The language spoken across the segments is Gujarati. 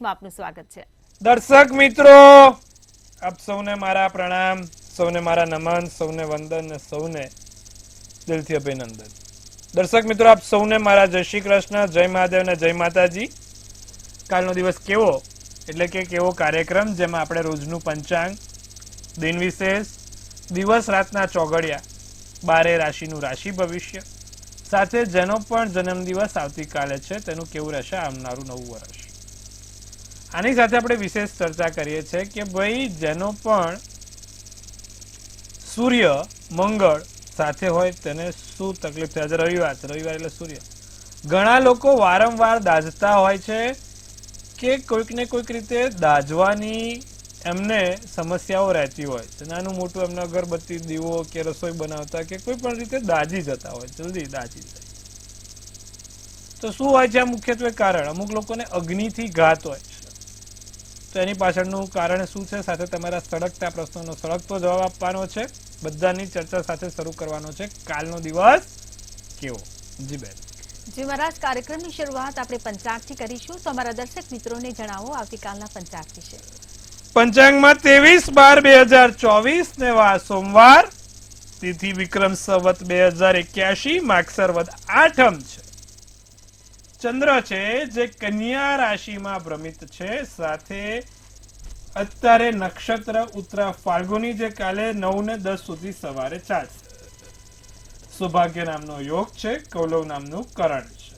વિશેષમાં આપનું સ્વાગત છે। દર્શક મિત્રો, આપ સૌને મારા પ્રણામ, સૌને મારા નમન, સૌને વંદન ને સૌને દિલથી અભિનંદન। દર્શક મિત્રો, આપ સૌને મારા જય શ્રી કૃષ્ણ, જય મહાદેવ ને જય માતાજી। કાલનો દિવસ કેવો એટલે કે કેવો કાર્યક્રમ જેમાં આપણે રોજનું પંચાંગ, દિન વિશેષ, દિવસ રાતના ચોઘડિયા, 12 રાશિનું રાશિ ભવિષ્ય સાથે જેનો પણ જન્મદિવસ આવતીકાલે છે તેનું કેવું રહેશે આવનારું નવું વર્ષ, આની સાથે આપણે વિશેષ ચર્ચા કરીએ છીએ કે ભાઈ જેનો પણ સૂર્ય મંગળ સાથે હોય તેને શું તકલીફ થાય। આજે રવિવાર છે, રવિવાર એટલે સૂર્ય, ઘણા લોકો વારંવાર દાઝતા હોય છે કે કોઈક ને કોઈક રીતે દાઝવાની એમને સમસ્યાઓ રહેતી હોય છે। નાનું મોટું એમને અગરબત્તી, દીવો કે રસોઈ બનાવતા કે કોઈ પણ રીતે દાઝી જતા હોય, જલ્દી દાઝી જાય। તો શું હોય છે આ મુખ્યત્વે કારણ? અમુક લોકોને અગ્નિથી ઘાત હોય છે, તો એની પાછળનું કારણ શું છે? સાથે તમારા સળગતા પ્રશ્નોનો સળગતો જવાબ આપવાનો છે। બધાની ચર્ચા સાથે શરૂ કરવાનો છે કાલનો દિવસ કેવો। જી બેન। જી મહારાજ, કાર્યક્રમની શરૂઆત આપણે પંચાંગથી કરીશું, તો અમારા દર્શક મિત્રોને જણાવો આવતીકાલના પંચાંગ વિશે। પંચાંગમાં 23/12/2024 ને વાર સોમવાર, તિથિ વિક્રમ સંવત 2081, માગસર વદ આઠમ છે। ચંદ્ર છે જે કન્યા રાશિમાં ભ્રમિત છે, સાથે અત્યારે નક્ષત્ર ઉત્તરા ફાલ્ગુની જે કાલે 9 ને 10 સુધી સવારે ચાલશે। સૌભાગ્ય નામનો યોગ છે, કૌલવ નામનું કરણ છે।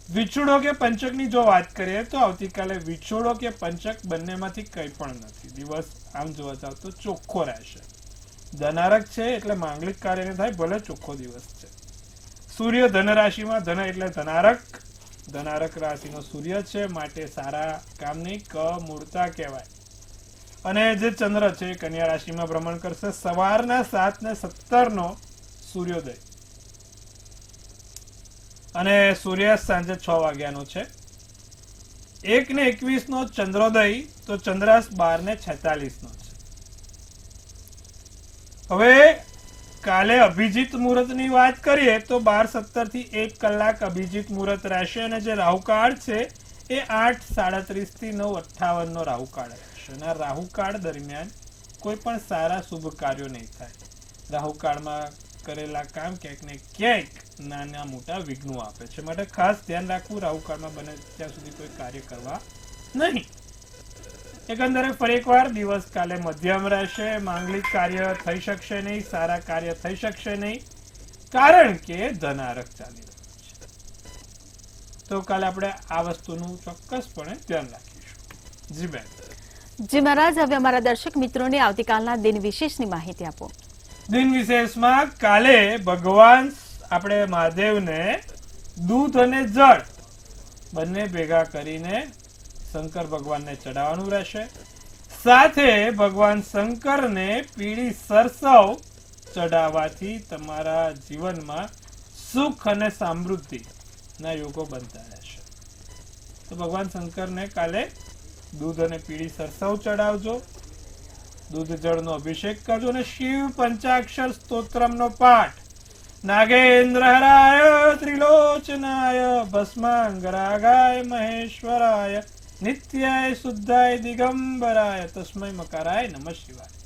વિછોડો કે પંચકની જો વાત કરીએ તો આવતીકાલે વિછોડો કે પંચક બંનેમાંથી કંઈ પણ નથી। દિવસ આમ જોવા જાવ તો ચોખ્ખો રહેશે। ધનારક છે એટલે માંગલિક કાર્યને થાય, ભલે ચોખ્ખો દિવસ છે। સૂર્ય ધન રાશિમાં, ધન એટલે ધનારક, ધનારક રાશિનો સૂર્ય છે, માટે સારા કામની કમૂળતા કહેવાય। અને જે ચંદ્ર છે કન્યા રાશિમાં ભ્રમણ કરશે। સવારના 7:17 નો સૂર્યોદય અને સૂર્યાસ્ત સાંજે 6 વાગ્યાનો છે। 1:21 નો ચંદ્રોદય, તો ચંદ્રાસ્ત 12:46 નો છે। હવે કાલે અભિજીત મુહૂર્તની વાત કરીએ તો 12:17 થી 1 કલાક અભિજીત મુહૂર્ત રહેશે, અને જે રાહુકાળ છે એ 8:37 થી 9:58 નો રાહુકાળ રહેશે। અને આ રાહુકાળ દરમિયાન કોઈ પણ સારા શુભ કાર્યો નહીં થાય। રાહુકાળમાં કરેલા કામ ક્યાંક ને ક્યાંક નાના મોટા વિઘ્નો આપે છે, માટે ખાસ ધ્યાન રાખવું, રાહુકાળમાં બને ત્યાં સુધી કોઈ કાર્ય કરવા નહીં। એકંદરે ફરી એકવાર દિવસ કાલે મધ્યમ રહેશે। માંગલિક કાર્ય થઈ શકશે નહીં, સારા કાર્ય થઈ શકશે નહીં, કારણ કે ધનારક ચાલી રહ્યું છે। તો કાલે આપણે આ વસ્તુનું ચોક્કસપણે ધ્યાન રાખીશું। જી બેન। જી મહારાજ, હવે અમારા દર્શક મિત્રોને આવતીકાલના દિન વિશેષની માહિતી આપો। દિન વિશેષમાં કાલે ભગવાન આપણે મહાદેવને દૂધ અને જળ બંને ભેગા કરીને શંકર ભગવાનને ચડાવવાનું રહેશે। સાથે ભગવાન શંકરને પીળી સરસવ ચડાવવાથી તમારા જીવનમાં સુખ અને સમૃદ્ધિના યોગો બનતા રહેશે। તો ભગવાન શંકરને કાલે દૂધ અને પીળી સરસવ ચડાવજો, દૂધ જળનો અભિષેક કરજો અને શિવ પંચાક્ષર સ્તોત્રમનો પાઠ, નાગેન્દ્રહરાય ત્રિલોચનાય ભસ્માંગરાગાય મહેશ્વરાય નિત્યાય શુદ્ધાય દિગંબરાય તસ્મૈ મકારાય નમઃ શિવાય,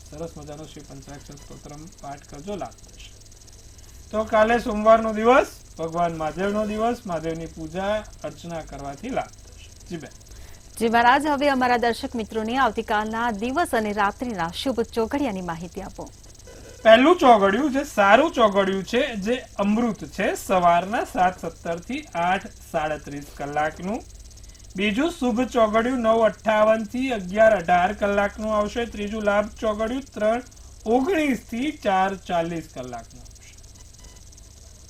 સરસ મજાનો શિવ પંચાક્ષર સ્તોત્રમ પાઠ કરજો, લાભ થશે। તો કાલે સોમવારનો દિવસ, ભગવાન મહાદેવનો દિવસ, મહાદેવની પૂજા અર્ચના કરવાથી લાભ થશે। જી બેન। જી મહારાજ, હવે અમારા દર્શક મિત્રોને આવતીકાલના દિવસ અને રાત્રિના શુભ ચોઘડિયાની માહિતી આપો। પહેલું ચોઘડિયું જે સારું ચોઘડિયું છે, જે અમૃત છે, સવારના 7:17 થી 8:37 કલાકનું। બીજું શુભ ચોઘડિયું 9:58 થી 11:18 કલાકનું આવશે। ત્રીજું લાભ ચોઘડિયું 3:19 થી 4:40 કલાકનું આવશે।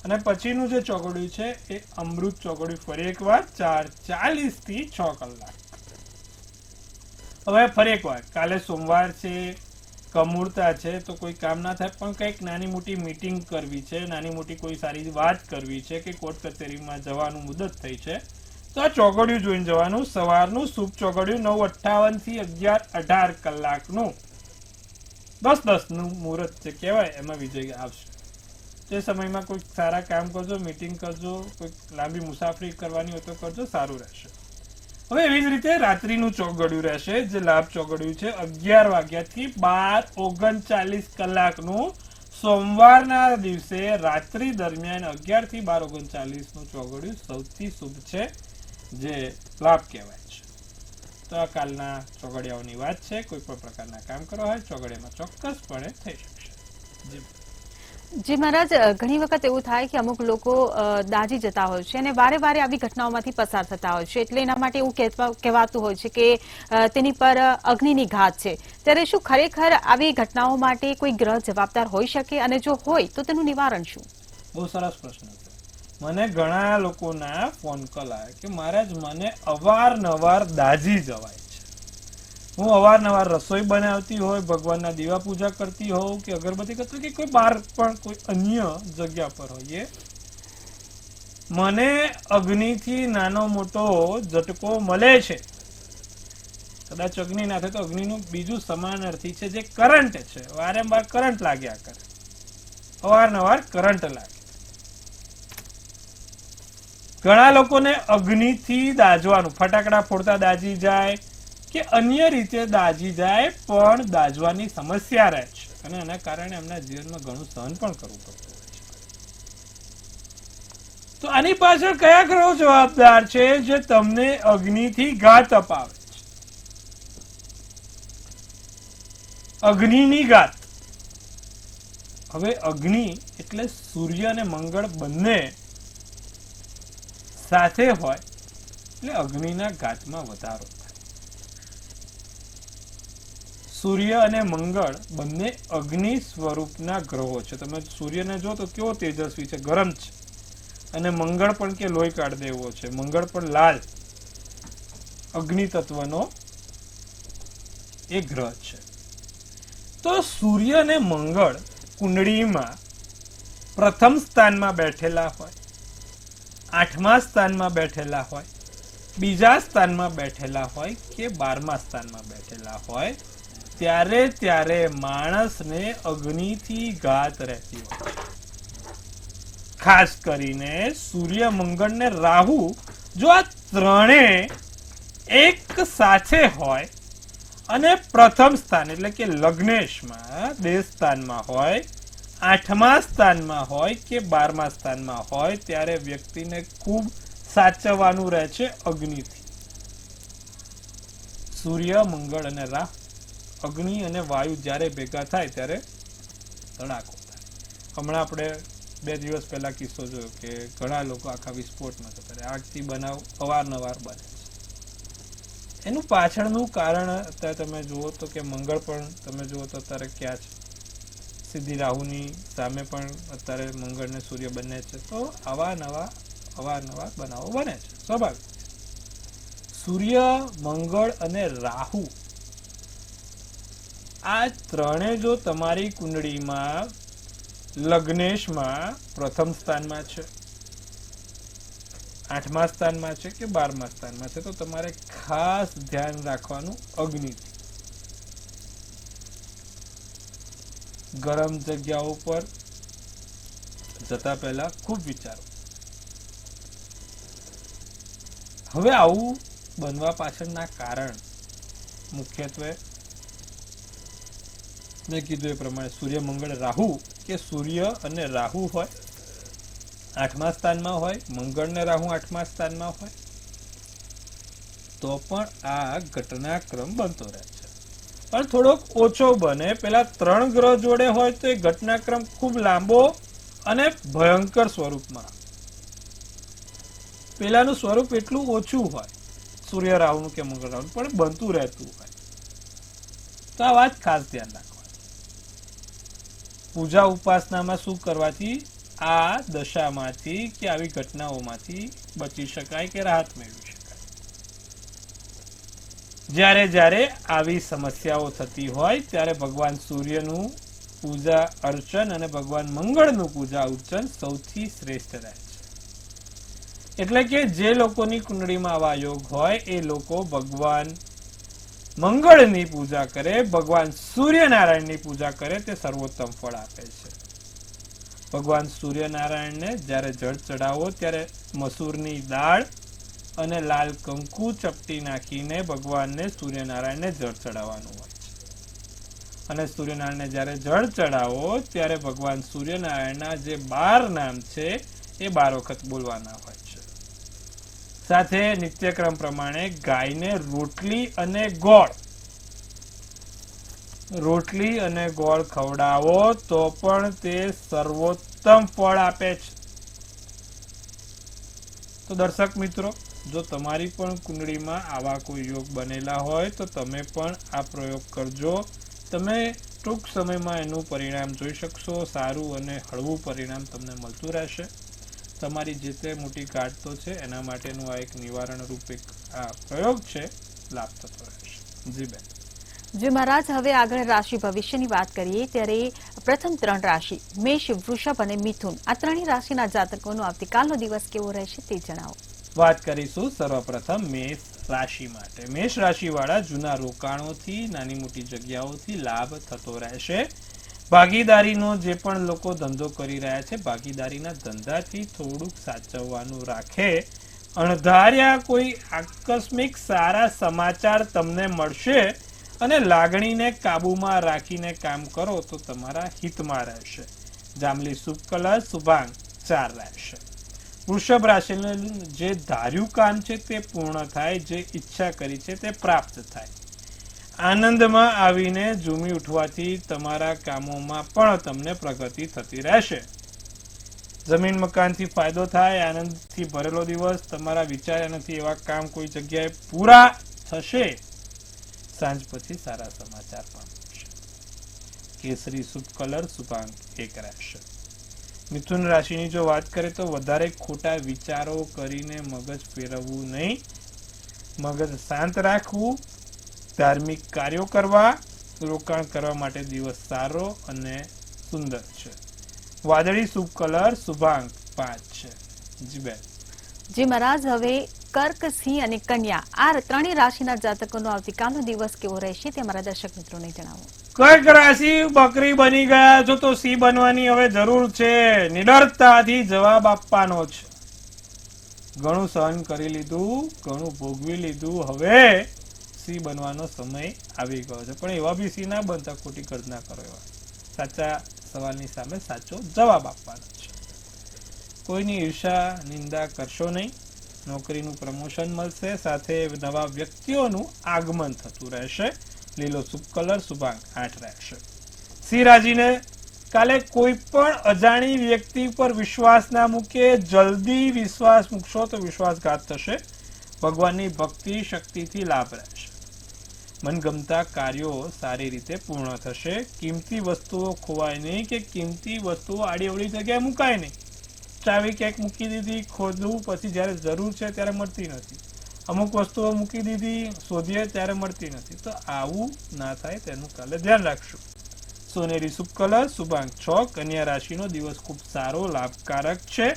અને પછીનું જે ચોઘડિયું છે એ અમૃત ચોઘડિયું, ફરી એકવાર 4:40 થી 6 કલાક। હવે ફરી એકવાર કાલે સોમવાર છે, કમૂળતા છે, તો કોઈ કામ ના થાય, પણ કંઈક નાની મોટી મીટિંગ કરવી છે, નાની મોટી કોઈ સારી વાત કરવી છે કે કોર્ટ કચેરીમાં જવાનું મુદત થઈ છે, તો આ ચોઘડિયું જોઈને જવાનું। સવારનું શુભ ચોઘડિયું 9:58 થી 11:18 કલાકનું 10:10 નું મુહૂર્ત જે કહેવાય એમાં વિજય આવશે। તે સમયમાં કોઈ સારા કામ કરજો, મીટિંગ કરજો, કોઈ લાંબી મુસાફરી કરવાની હોય તો કરજો, સારું રહેશે। હવે એવી જ રીતે રાત્રિનું ચોગડિયું રહેશે, જે લાભ ચોગડિયું છે 11 વાગ્યાથી 12:39 કલાકનું સોમવારના દિવસે રાત્રિ દરમિયાન 11 થી 12:39 નું ચોગડિયું સૌથી શુભ છે, જે લાભ કહેવાય છે. તો આ કાલના ચોગડિયાઓની વાત છે. કોઈ પણ પ્રકારના કામ કરવા હોય ચોગડિયામાં ચોક્કસપણે થઈ શકશે. જી મહારાજ, ઘણી વખત એવું થાય કે અમુક લોકો દાજી જતા હોય છે અને વારે વારે આવી ઘટનાઓમાંથી પસાર થતા હોય છે, એટલે એના માટે એવું કહેવાતું હોય છે કે તેની પર અગ્નિની ઘાત છે. ત્યારે શું ખરેખર આવી ઘટનાઓ માટે કોઈ ગ્રહ જવાબદાર હોઈ શકે, અને જો હોય તો તેનું નિવારણ શું? બહુ સરસ પ્રશ્ન છે. મને ઘણા લોકોના ફોન કોલ આવે કે મહારાજ મને અવારનવાર દાજી જવાય છે. હું અવારનવાર રસોઈ બનાવતી હોય, ભગવાનના દીવા પૂજા કરતી હોઉં કે અગરબત્તી કરતી કે કોઈ બહાર પણ કોઈ અન્ય જગ્યા પર હોઈએ, મને અગ્નિથી નાનો મોટો ઝટકો મળે છે. કદાચ અગ્નિ ના થાય તો અગ્નિનું બીજું સમાનાર્થી છે, જે કરંટ છે. વારંવાર કરંટ લાગ્યા કરે, અવારનવાર કરંટ લાગે. ઘણા લોકોને અગ્નિથી દાજવાનું, ફટાકડા ફોડતા દાજી જાય કે અન્ય રીતે દાજી જાય, પણ દાજવાની સમસ્યા રહે છે અને એના કારણે એમના જીવનમાં ઘણું સહન પણ કરવું પડતું હોય છે. તો આની પાછળ કયા ગ્રહો જવાબદાર છે જે તમને અગ્નિથી ઘાત અપાવે છે? અગ્નિની ઘાત. હવે અગ્નિ એટલે સૂર્ય અને મંગળ બંને સાથે હોય એટલે અગ્નિના ઘાતમાં વધારો થાય. સૂર્ય અને મંગળ બંને અગ્નિ સ્વરૂપના ગ્રહો છે. તમે સૂર્યને જો તો કેવો તેજસ્વી છે, ગરમ છે, અને મંગળ પણ કે લોહી કાઢ દેવો છે. મંગળ પણ લાલ, અગ્નિ તત્વનો એ ગ્રહ છે. તો સૂર્ય અને મંગળ કુંડળીમાં પ્રથમ સ્થાનમાં બેઠેલા હોય, 8મા સ્થાનમાં બેઠેલા હોય, બીજા સ્થાનમાં બેઠેલા હોય કે 12મા સ્થાનમાં બેઠેલા હોય, ત્યારે માણસને અગ્નિથી ઘાત રહેતી હોય છે. ખાસ કરીને સૂર્ય, મંગળ ને રાહુ, જો આ ત્રણે એક સાથે હોય અને પ્રથમ સ્થાન એટલે કે લગ્નેશમાં, દેહ સ્થાનમાં હોય, 8મા સ્થાનમાં હોય કે 12મા સ્થાનમાં હોય, ત્યારે વ્યક્તિને ખૂબ સાચવવાનું રહે છે અગ્નિથી. સૂર્ય, મંગળ અને રાહુ, અગ્નિ અને વાયુ જ્યારે ભેગા થાય ત્યારે ધડાકો થાય. હમણાં આપણે 2 દિવસ પહેલા કિસ્સો જોયો કે ઘણા લોકો આખા વિસ્ફોટમાં જતા રહે. આગથી બનાવ અવારનવાર બને છે. એનું પાછળનું કારણ અત્યારે તમે જુઓ તો કે મંગળ પણ તમે જુઓ તો અત્યારે ક્યાં છે, સીધી રાહુની સામે પણ અત્યારે મંગળ ને સૂર્ય બંને છે. તો અવારનવાર બનાવો બને છે, સ્વાભાવિક. સૂર્ય, મંગળ અને રાહુ, આ ત્રણે જો તમારી કુંડળીમાં લગ્નેશમાં પ્રથમ સ્થાનમાં છે, 8મા સ્થાનમાં છે કે 12મા સ્થાનમાં છે, તો તમારે ખાસ ધ્યાન રાખવાનું અગ્નિથી. ગરમ જગ્યાઓ પર જતા પહેલા ખૂબ વિચારો. હવે આવું બનવા પાછળના કારણ મુખ્યત્વે મેં કીધું એ પ્રમાણે સૂર્ય, મંગળ, રાહુ, કે સૂર્ય અને રાહુ હોય 8મા સ્થાનમાં હોય, મંગળ ને રાહુ 8મા સ્થાનમાં હોય, તો પણ આ ઘટનાક્રમ બનતો રહે છે. પણ થોડોક ઓછો બને. પેલા 3 ગ્રહ જોડે હોય તો એ ઘટનાક્રમ ખૂબ લાંબો અને ભયંકર સ્વરૂપમાં. પેલાનું સ્વરૂપ એટલું ઓછું હોય, સૂર્ય રાહુનું કે મંગળ રાહુનું, પણ બનતું રહેતું હોય. તો આ વાત ખાસ ધ્યાન રાખવાની. પૂજા ઉપાસનામાં શું કરવાથી આ દશામાંથી કે આવી ઘટનાઓમાંથી બચી શકાય કે રાહત મેળવી શકાય? જ્યારે આવી સમસ્યાઓ થતી હોય ત્યારે ભગવાન સૂર્યનું પૂજા અર્ચન અને ભગવાન મંગળનું પૂજા અર્ચન સૌથી શ્રેષ્ઠ રહે છે. એટલે કે જે લોકોની કુંડળીમાં આવા યોગ હોય એ લોકો ભગવાન મંગળની પૂજા કરે, ભગવાન સૂર્યનારાયણની પૂજા કરે, તે સર્વોત્તમ ફળ આપે છે. ભગવાન સૂર્યનારાયણને જ્યારે જળ ચડાવો ત્યારે મસૂરની દાળ અને લાલ કંકુ ચપટી નાખીને ભગવાનને સૂર્યનારાયણને જળ ચડાવવાનું હોય છે. અને સૂર્યનારાયણને જ્યારે જળ ચડાવો ત્યારે ભગવાન સૂર્યનારાયણના જે 12 નામ છે એ 12 વખત બોલવાના હોય છે. સાથે નિત્યક્રમ પ્રમાણે ગાયને રોટલી અને ગોળ ખવડાવો તો પણ તે સર્વોત્તમ ફળ આપે છે. તો દર્શક મિત્રો, જો તમારી પણ કુંડળીમાં આવા કોઈ યોગ બનેલા હોય તો તમે પણ આ પ્રયોગ કરજો. તમે ટૂંક સમયમાં એનું પરિણામ જોઈ શકશો. સારું અને હળવું પરિણામ તમને મળતું રહેશે. તમારી જે તે મોટી કાટતો છે એના માટેનું આ એક નિવારણ રૂપ એક આ પ્રયોગ છે, લાભ થતો રહેશે. જી બેન. જે મહારાજ, હવે આગળ રાશિ ભવિષ્યની વાત કરીએ ત્યારે પ્રથમ 3 રાશિ મેષ, વૃષભ અને મિથુન, આ ત્રણેય રાશિના જાતકોનો આવતીકાલનો દિવસ કેવો રહેશે તે જણાવો. વાત કરીશું સર્વપ્રથમ મેષ રાશિ માટે. મેષ રાશિવાળા જૂના રોકાણોથી, નાની મોટી જગ્યાઓથી લાભ થતો રહેશે. ભાગીદારીનો જે પણ લોકો ધંધો કરી રહ્યા છે, ભાગીદારીના ધંધાથી થોડુંક સાચવવાનું રાખે. અણધાર્યા કોઈ આકસ્મિક સારા સમાચાર તમને મળશે અને લાગણીને કાબૂમાં રાખીને કામ કરો તો તમારા હિતમાં રહેશે. જાંબલી શુભ કલર શુભાંગ 4 રહેશે. વૃષભ રાશિનું જે ધાર્યું કામ છે તે પૂર્ણ થાય, જે ઈચ્છા કરી છે તે પ્રાપ્ત થાય. આનંદમાં આવીને ઝૂમી ઉઠવાથી તમારા કામોમાં પણ તમને પ્રગતિ થતી રહેશે. જમીન મકાનથી ફાયદો થાય, આનંદથી ભરેલો દિવસ. તમારા વિચાર્યા નથી એવા કામ કોઈ જગ્યાએ પૂરા થશે. સાંજ પછી સારા સમાચાર પણ મળશે. કેસરી શુભ કલર શુભાંગ 1 રહેશે. મિથુન રાશિની જો વાત કરીએ તો વધારે ખોટા વિચારો કરીને મગજ ફેરવવું નહીં. મગજ શાંત રાખવું. ધાર્મિક કાર્યો કરવા, રોકાણ કરવા માટે દિવસ સારો અને સુંદર છે. વાદળી શુભ કલર શુભાંગ 5 છે. જી બેન. જે મહારાજ, હવે કર્ક, સિંહ અને કન્યા, આ ત્રણેય રાશિના જાતકોનો આવતીકાલનો દિવસ કેવો રહેશે તે અમારા દર્શક મિત્રોને જણાવો. કર્ક રાશિ બકરી બની ગયા છો તો સિંહ બનવાની હવે જરૂર છે. નિડરતાથી જવાબ આપવાનો છે. ઘણું સહન કરી લીધું, ઘણું ભોગવી લીધું, હવે સિંહ બનવાનો સમય આવી ગયો છે. પણ એવા બી સિંહ ના બનતા, ખોટી કલ્પના કરો. એવા સાચા સવાલની સામે સાચો જવાબ આપવાનો છે. કોઈની ઈર્ષા નિંદા કરશો નહીં. નોકરીનું પ્રમોશન મળશે. સાથે નવા વ્યક્તિઓનું આગમન થતું રહેશે. લીલો શુભ કલર શુભાંગ 8 રહેશે. સિંહ રાશિને કાલે કોઈ પણ અજાણી વ્યક્તિ પર વિશ્વાસ ના મૂકે. જલ્દી વિશ્વાસ મૂકશો તો વિશ્વાસઘાત થશે. ભગવાનની ભક્તિ શક્તિથી લાભ રહેશે. મનગમતા કાર્યો સારી રીતે પૂર્ણ થશે. કિંમતી વસ્તુઓ ખોવાય નહીં કે કિંમતી વસ્તુઓ આડી અવળી જગ્યાએ મુકાય નહીં. ચાવી ક્યાંક મૂકી દીધી, ખોદવું, પછી જ્યારે જરૂર છે ત્યારે મળતી નથી. અમુક વસ્તુઓ મૂકી દીધી, શોધીએ ત્યારે મળતી નથી. તો આવું ના થાય તેનું કાલે ધ્યાન રાખશું. સોનેરી શુભ કલર શુભાંગ 6. કન્યા રાશિનો દિવસ ખૂબ સારો, લાભકારક છે.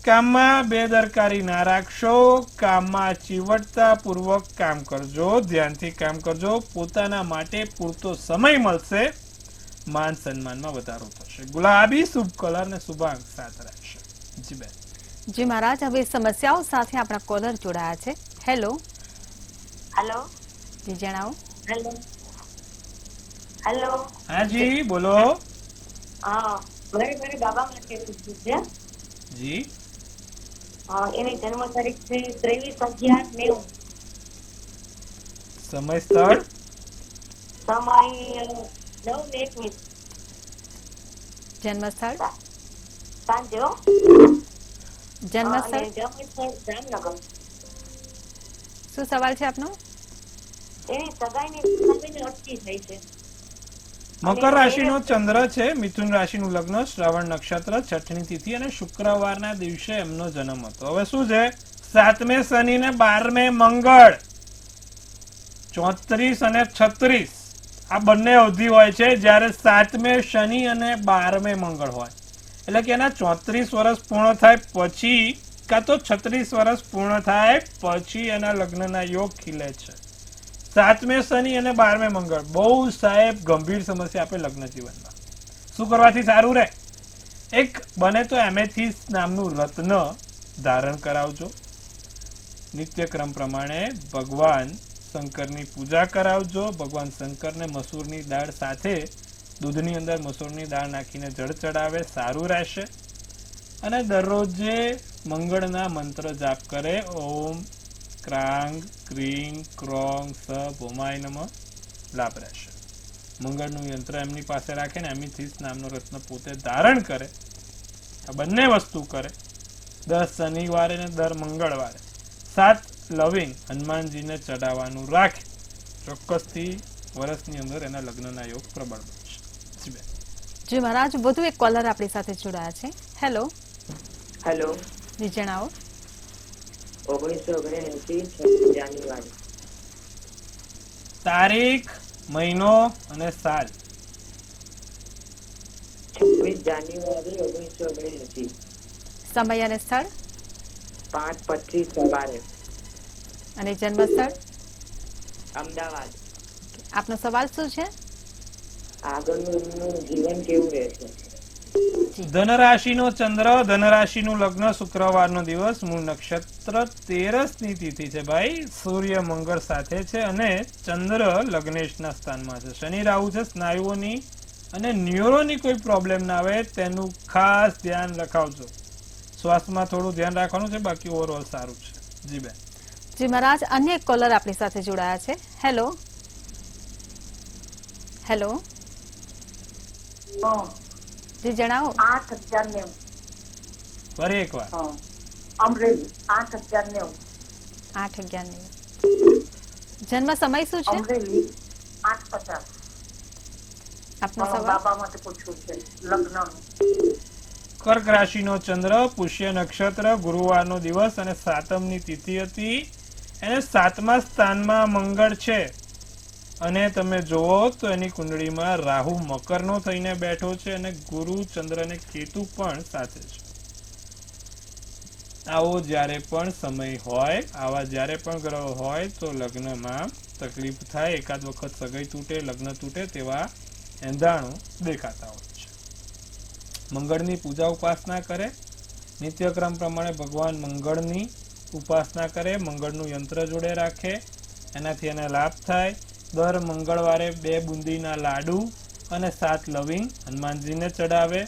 કામમાં બેદરકારી ના રાખશો. કામમાં ચીવટતા પૂર્વક કામ કરજો. ધ્યાનથી કામ કરજો. પોતાના માટે પૂરતો સમય મળશે. માન સન્માનમાં વધારો થશે. ગુલાબી શુભ કલર ને શુભાંગ 7 રહેશે. જી બેન. જી મહારાજ, હવે સમસ્યાઓ સાથે આપણા કોલર જોડાયા છે. હેલો. હેલો. જી જણાવો. હેલો. હેલો. હા જી બોલો. હા, મારે બાબા માટે પૂછવું છે. જી. એની જન્મ તારીખ છે 23/11/90. સમય સ્થળ સમય 9:21. જન્મ સ્થળ સાંજે. જન્મ અને સ્થળ જન્મ સ્થળ જામનગર. શું સવાલ છે આપનો? એની સગાઈની અટકી થઈ છે. મકર રાશિનો ચંદ્ર છે. મિથુન રાશિનું લગ્ન, શ્રાવણ નક્ષત્ર, છઠની તિથિ અને શુક્રવારના દિવસે એમનો જન્મ હતો. હવે શું છે? 7મે શનિ ને 12મે મંગળ, 34 અને 36 આ બંને અવધિ હોય છે. જ્યારે 7મે શનિ અને 12મે મંગળ હોય, એટલે કે એના 34 વર્ષ પૂર્ણ થાય પછી કાં તો 36 વર્ષ પૂર્ણ થાય પછી એના લગ્નના યોગ ખીલે છે. 7મે શનિ અને 12મે મંગળ બહુ સાહેબ ગંભીર સમસ્યા આપે લગ્ન જીવનમાં. શું કરવાથી સારું રહે? એક બને તો એમેથિસ્ટ નામનું રત્ન ધારણ કરાવજો. નિત્યક્રમ પ્રમાણે ભગવાન શંકરની પૂજા કરાવજો. ભગવાન શંકરને મસૂરની દાળ સાથે દૂધની અંદર મસૂરની દાળ નાખીને જળ ચડાવે, સારું રહેશે. અને દરરોજે મંગળના મંત્ર જાપ કરે. ઓમ ક્રાંગ ક્રીંગ ક્રોંગ સ ભોમાય નમઃ, લાભ રહેશે. મંગળનું યંત્ર એમની પાસે રાખે ને એમિથિસ નામનો રત્ન પોતે ધારણ કરે. આ બંને વસ્તુ કરે. દર શનિવારે ને દર મંગળવારે 7 લવિંગ હનુમાનજીને ચડાવવાનું રાખે. ચોક્કસથી વર્ષની અંદર એના લગ્નના યોગ પ્રબળ બનશે. જી મહારાજ, વધુ એક કોલર આપણી સાથે જોડાયા છે. હેલો. હેલો. જી જણાવો. 1979 જાન્યુઆરી. તારીખ, મહિનો અને સાલ. 26 જાન્યુઆરી 1979. સમય અને સ્થળ? 5:25 સવારે. અને જન્મ સ્થળ? અમદાવાદ. આપનો સવાલ શું છે? આગળનું જીવન કેવું રહેશે? ધનરાશિનો ચંદ્ર, ધનરાશિનું લગ્ન, શુક્રવારનો દિવસ, મૂળ નક્ષત્ર, 13ની તિથિ છે ભાઈ. સૂર્ય મંગળ સાથે છે અને ચંદ્ર લગ્નેશના સ્થાનમાં છે. શનિ રાહુ છે. સ્નાયુઓની અને ન્યુરોની કોઈ પ્રોબ્લેમ ના આવે તેનું ખાસ ધ્યાન રખાવજો. શ્વાસમાં થોડું ધ્યાન રાખવાનું છે, બાકી ઓવરઓલ સારું છે. જી બેન. જી મહારાજ, અન્ય એક કોલર આપણી સાથે જોડાયા છે. હેલો. હેલો. જી જણાવો. 8,090. ફરી એકવાર. અમરેલી 8,090. 8:11. જન્મ સમય શું છે? અમરેલી 8:50. આપનો સવાલ? બાબા માટે પૂછવું છે લગ્નનું. કર્ક રાશિનો ચંદ્ર, પુષ્ય નક્ષત્ર, ગુરુવારનો દિવસ અને 7મની તિથિ હતી. એને 7મા સ્થાનમાં મંગળ છે અને તમે જુઓ તો એની કુંડળીમાં રાહુ મકરનો થઈને બેઠો છે અને ગુરુ, ચંદ્ર અને કેતુ પણ સાથે છે. આવો જ્યારે પણ સમય હોય, આવા જ્યારે પણ ગ્રહ હોય તો લગ્નમાં તકલીફ થાય. એકાદ વખત સગાઈ તૂટે, લગ્ન તૂટે તેવા એંધાણો દેખાતા હોય છે. મંગળની પૂજા ઉપાસના કરે. નિત્યક્રમ પ્રમાણે ભગવાન મંગળની ઉપાસના કરે. મંગળનું યંત્ર જોડે રાખે, એનાથી એને લાભ થાય. દર મંગળવારે 2 બુંદીના લાડુ અને 7 લવિંગ હનુમાનજીને ચડાવે.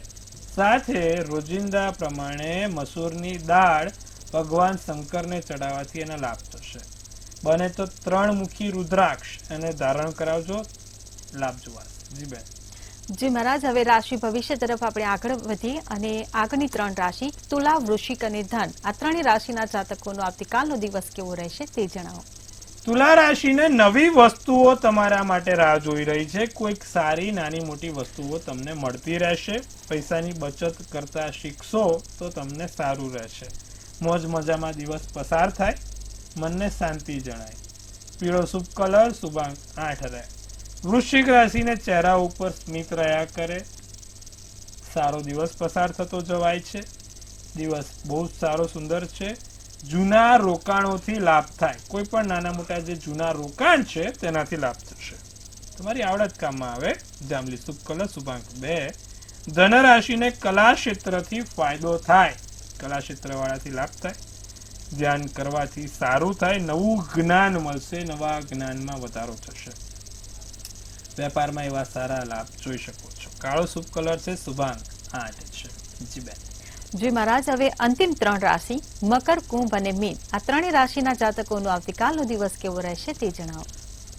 સાથે રોજિંદા પ્રમાણે મસૂરની દાળ ભગવાન શંકરને ચડાવવાથી એને લાભ થશે. બને તો 3 મુખી રુદ્રાક્ષ એને ધારણ કરાવજો, લાભ જોવાશે. જી બેન. જી મહારાજ, હવે રાશિ ભવિષ્ય તરફ આપણે આગળ વધીએ અને આગળની 3 રાશિ તુલા, વૃશ્ચિક અને ધન, આ 3 રાશિના જાતકોનો આવતીકાલનો દિવસ કેવો રહેશે તે જણાવો. તુલા રાશિને નવી વસ્તુઓ તમારા માટે રાહ જોઈ રહી છે. કોઈક સારી નાની મોટી વસ્તુઓ તમને મળતી રહેશે. પૈસાની બચત કરતા શીખશો તો તમને સારું રહેશે. મોજ મજામાં દિવસ પસાર થાય, મનને શાંતિ જણાય. પીળો શુભ કલર, શુભાંક 8 રહે. વૃશ્ચિક રાશિને ચહેરા ઉપર સ્મિત રહ્યા કરે. સારો દિવસ પસાર થતો જવાય છે. દિવસ બહુ સારો સુંદર છે. જૂના રોકાણોથી લાભ થાય. કોઈ પણ નાના મોટા જે જૂના રોકાણ છે તેનાથી લાભ થશે. તમારી આવડત કામમાં આવે. જાંબલી શુભ કલર, શુભાંક 2. ધન રાશિને કલા ક્ષેત્રથી ફાયદો થાય. કલા ક્ષેત્રવાળાથી લાભ થાય. ધ્યાન કરવાથી સારું થાય. નવું જ્ઞાન મળશે. નવા જ્ઞાનમાં વધારો થશે. વેપારમાં એવા સારા લાભ જોઈ શકો છો. કાળો શુભ કલર છે, શુભાંક 8 છે. જી બેન. જી મહારાજ, હવે અંતિમ 3 રાશિ મકર, કુંભ અને મીન, આ 3 રાશિના જાતકોનો આવતીકાલનો દિવસ કેવો રહેશે તે જણાવો.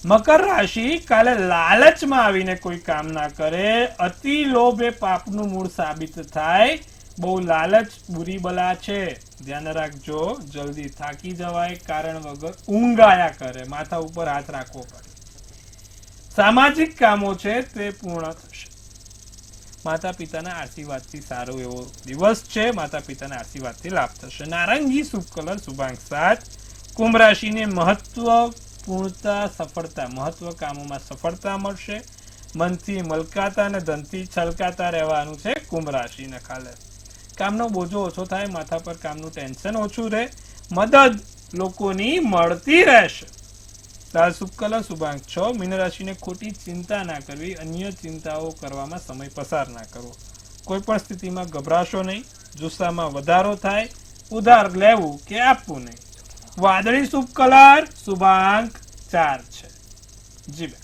મકર રાશિ કાલે લાલચમાં આવીને કોઈ કામ ના કરે. અતિ લોભ એ પાપનું મૂળ સાબિત થાય. બહુ લાલચ બુરી બલા છે, ધ્યાન રાખજો. જલ્દી થાકી જવાય. કારણ વગર ઊંઘ આયા કરે. માથા ઉપર હાથ રાખવો પડે. સામાજિક કામો છે તે પૂર્ણ થશે. માતા પિતાના આશીર્વાદથી સારો એવો દિવસ છે. માતા પિતાના આશીર્વાદથી લાભ થશે. નારંગી શુભ કલર, શુભાંક 7. કુંભ રાશિને મહત્વપૂર્ણતા, સફળતા, મહત્વ કામોમાં સફળતા મળશે. મનથી મલકાતા અને ધનથી છલકાતા રહેવાનું છે. કુંભ રાશિને કાલે કામનો બોજો ઓછો થાય. માથા પર કામનું ટેન્શન ઓછું રહે. મદદ લોકોની મળતી રહેશે. લાલ શુભ કલર, શુભાંક 6. મીન રાશિને ખોટી ચિંતા ના કરવી. અન્ય ચિંતાઓ કરવામાં સમય પસાર ના કરવો. કોઈ પણ સ્થિતિમાં ગભરાશો નહીં. જુસ્સામાં વધારો થાય. ઉધાર લેવું કે આપવું નહીં. વાદળી શુભ કલર, શુભાંક 4 છે. જી બેન.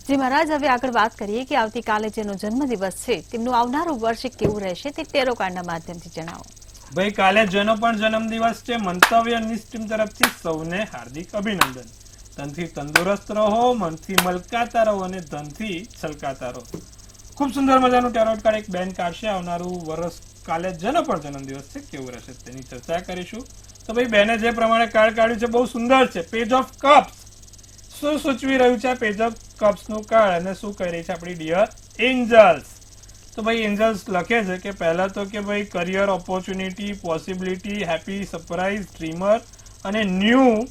જી મહારાજ, હવે આગળ વાત કરીએ કે આવતીકાલે જેનો જન્મદિવસ છે તેમનું આવનારું વર્ષ કેવું રહેશે તે ટેરો કાર્ડના માધ્યમથી જણાવો. ભાઈ, કાલે જેનો પણ જન્મદિવસ છે, મંતવ્ય ન્યૂઝ ટીમ તરફથી સૌને હાર્દિક અભિનંદન. ધનથી તંદુરસ્ત રહો, મનથી મલકાતા રહો અને ધનથી છલકાતા રહો. ખૂબ સુંદર મજાનું ટેરોટ કાર્ડ એક બેન કાઢશે. આવનારું વર્ષ કાલે જેનો પણ જન્મદિવસ છે કેવું રહેશે તેની ચર્ચા કરીશું. તો ભાઈ, બેને જે પ્રમાણે કાર્ડ કાઢ્યું છે બહુ સુંદર છે. Page of cups. શું સૂચવી રહ્યું છે આ પેજ ઓફ કપ્સ નું કાર્ડ અને શું કહી રહી છે આપણી ડિયર એન્જલ્સ? તો ભાઈ, એન્જલ્સ લખે છે કે પહેલા તો કે ભાઈ career opportunity, possibility, happy, surprise, dreamer અને ન્યૂ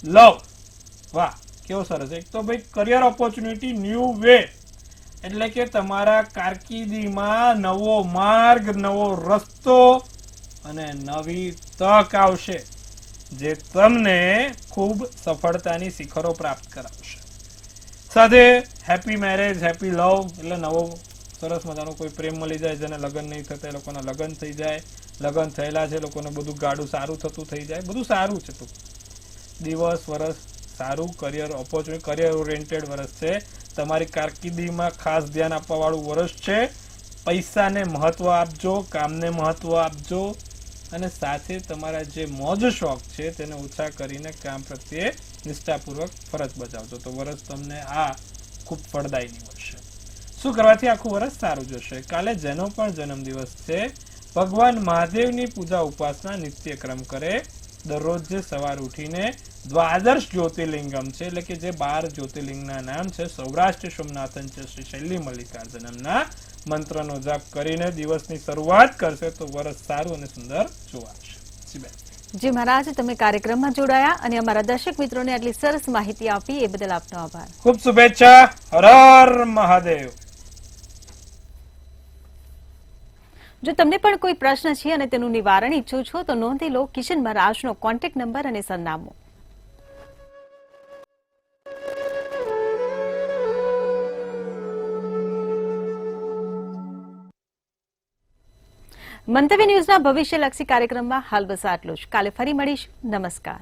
લવ. વાહ, કેવો સરસ. એક તો ભાઈ કરિયર ઓપોર્ચ્યુનિટી, ન્યૂ વે એટલે કે તમારા કારકિર્દીમાં નવો માર્ગ, નવો રસ્તો અને નવી તક આવશે જે તમને ખૂબ સફળતાની શિખરો પ્રાપ્ત કરાવશે. સાથે હેપી મેરેજ, હેપી લવ એટલે નવો સરસ મજાનો કોઈ પ્રેમ મળી જાય, જેને લગ્ન નહીં થતા એ લોકોના લગ્ન થઈ જાય, લગ્ન થયેલા છે લોકોને બધું ગાડું સારું થતું થઈ જાય, બધું સારું છે. તો દિવસ, વર્ષ સારું, કરિયર ઓપોર્ચ્યુનિટી, કરિયર ઓરિએન્ટેડ વર્ષ છે. તમારી કારકિર્દીમાં ખાસ ધ્યાન આપવા વાળું વર્ષ છે. પૈસાને મહત્વ આપજો, કામને મહત્વ આપજો અને સાથે તમારા જે મોજ શોખ છે તેને ઓછા કરીને કામ પ્રત્યે નિષ્ઠાપૂર્વક ફરજ બજાવજો. તો વર્ષ તમને આ ખૂબ ફળદાયી નીવડશે. શું કરવાથી આખું વર્ષ સારું જશે? કાલે જેનો પણ જન્મદિવસ છે, ભગવાન મહાદેવની પૂજા ઉપાસના નિત્યક્રમ કરે. દરરોજ જે સવાર ઉઠીને દ્વાદશ જ્યોતિર્લિંગમ છે એટલે કે જે 12 જ્યોતિર્લિંગના નામ છે, સૌરાષ્ટ્ર સોમનાથન છે, શ્રી શૈલી મલ્લિકાર્જુનમના મંત્રનો જાપ કરીને દિવસની શરૂઆત કરશે તો વર્ષ સારું અને સુંદર જોવાશે. જી મહારાજ, તમે કાર્યક્રમમાં જોડાયા અને અમારા દર્શક મિત્રોને આટલી સરસ માહિતી આપી એ બદલ આપનો આભાર. ખૂબ શુભેચ્છા. હર હર મહાદેવ. જો તમને પણ કોઈ પ્રશ્ન છે અને તેનું નિવારણ ઈચ્છો છો તો નોંધી લો કિશન મહારાજનો કોન્ટેક્ટ નંબર અને સરનામું. મંતવ્ય ન્યૂઝના ભવિષ્યલક્ષી કાર્યક્રમમાં હાલ બસ આટલું જ. કાલે ફરી મળીશું. નમસ્કાર.